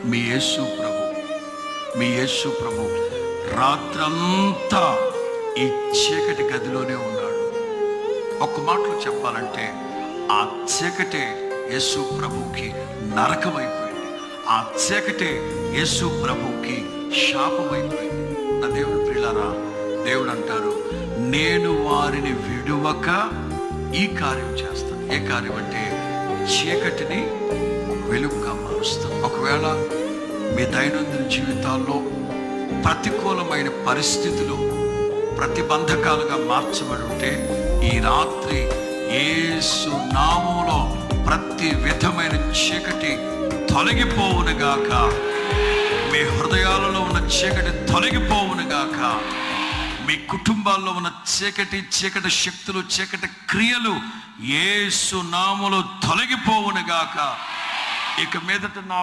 మీ యేసు ప్రభు, మీ యేసు ప్రభు రాత్రంతా ఈ చీకటి గదిలోనే ఉన్నాడు. ఒక మాటలో చెప్పాలంటే ఆ చీకటే యేసు ప్రభుకి నరకమైపోయింది. ఆ చీకటే యేసు ప్రభుకి శాపమైపోయింది. నా దేవుని ప్రియులారా, దేవుడు అంటారు, నేను వారిని విడువక ఈ కార్యం చేస్తాను. ఏ కార్యం అంటే చీకటిని వెలుగుగా మారుస్తాం. ఒకవేళ మీ దైనందిన జీవితాల్లో ప్రతికూలమైన పరిస్థితులు ప్రతిబంధకాలుగా మార్చబడి ఉంటే, ఈ రాత్రి యేసు నామములో ప్రతి విధమైన చీకటి తొలగిపోవునుగాక. మీ హృదయాలలో ఉన్న చీకటి తొలగిపోవునుగాక. మీ కుటుంబాల్లో ఉన్న చీకటి శక్తులు, చీకటి క్రియలు యేసు నామములో తొలగిపోవునుగాక. ఇక మీదట నా